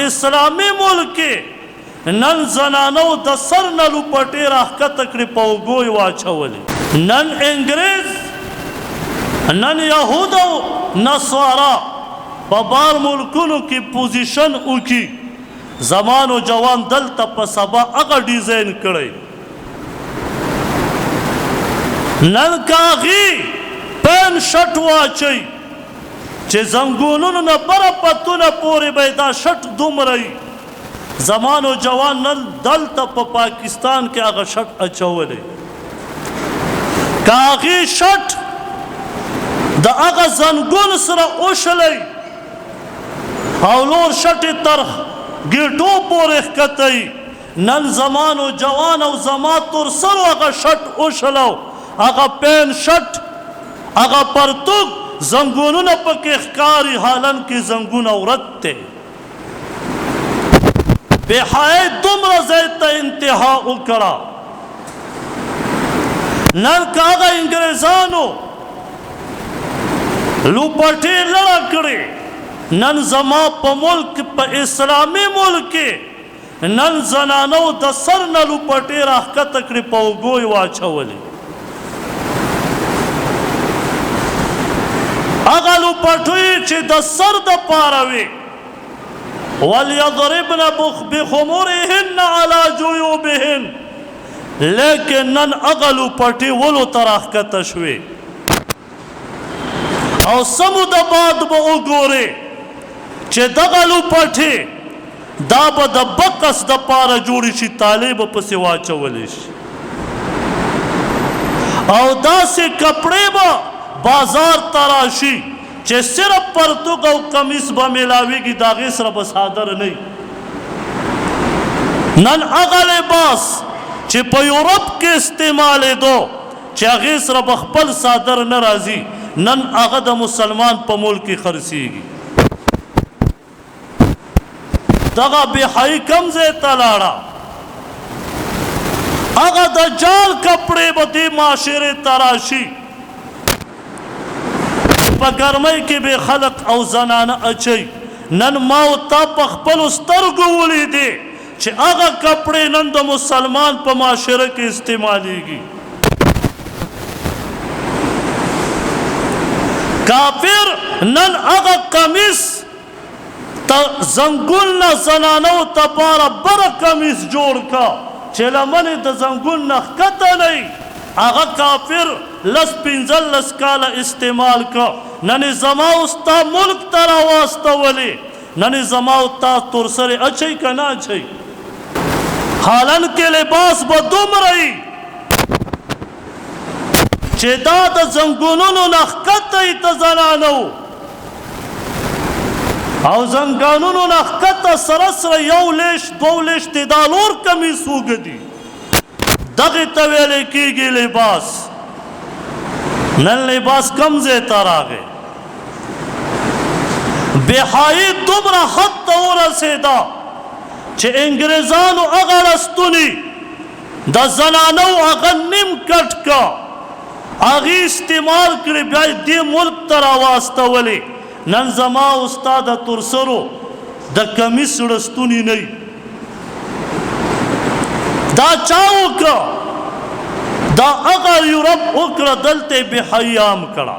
اسلامي ملک کې نن زنانو د سر نه لوپټې راښکته کړې په اوږو یې واچولې. نن انګریز نن یهود او نصارا په بار ملکونو کې پوزیشن وکړي زمان و جوان دلته په سبا هغه ډیزاین کړی. نن کاغي پین شټ واچي چې زنګونونو نه بره پتونه پورې به دا شټ دومره وي. زمان و جوان نن دلته په پاکستان کې هغه شټ اچولی. کاغي شټ د هغه زنګون سره اوشلی او لور شټې تر ګیټو پورې ښکتی. نن زمان و جوان او زما تر سرو هغه شټ اوشلو هغه پین شټ هغه پرتوګ زنګونونه پکې ښکاري حالن کې زنګونه ورت دی. بې حیایي دومره ځای ته انتها وکړه. نن که هغه انګریزانو لوپټې لړه کړې نن زما په ملک په اسلامي ملک کې نن زنانو د سر نه لوپټې راښکته کړې په اوږو یې واچولې. هغه لوپټې چې د سر دپاره وې وَلْيَضْرِبْنَ بِخُمُرِهِنَّ عَلَى جُيُوبِهِنَّ لیکن نن هغه لوپټې ولو ته راښکته شوې او سمو د باد به وګورې چې دغه لوپټې دا به د بکس دپاره جوړې شي تالې به پسې واچولی شي او داسې کپړې به بازار ته راشي چې صرف پرتوګ او کمیس به میلاویږي د هغې سره به صادر نه وي. نن هغه لباس چې په یورپ کې استعمالېدو چې هغې سره به خپل صادر نه راځي نن هغه د مسلمان په ملک کې خرڅېږي. دغه بېحیایي کوم ځای ته لاړه؟ هغه د جال کپړې به دې معاشرې ته راشي په ګرمۍ کې به خلق او زنانه اچوي. نن ما او تا په خپلو سترګو ولیدې چې هغه کپړې نن د مسلمان په معاشره کې استعمالېږي. کافر نن هغه کمیس زنګون نه زنانو تپاره بره کمیس جوړ کا چې لمنې د زنګون نه ښکته نه وي هغه کافر 15 کاله استعمال کا. نن زما او ستا ملک ته راواستولې نن زما او تا تورسرې اچوي که نه اچوي. حالن کې لباس به دومره وي چې دا د زنګونونو نه ښکته وي د زنانو او زنګانونو نه ښکته سره سره یو لیش دو لیش دی دا لور کمیس اوږدي دغې ته ویلی کېږي لباس. نن لباس کم ځای ته راغی؟ بېحیایي دومره حد ته ورسېده چې انګریزانو هغه رستوني د زنانو هغه نیم کټ کا هغې استعمال کړي بیا یې دې ملک ته راواستولې. نن زما او ستا د تورسرو د کمیس رستوني نه وي. دا چا وکړه؟ دا هغه یورپ وکړه دلته یې بېحیایي عام کړه.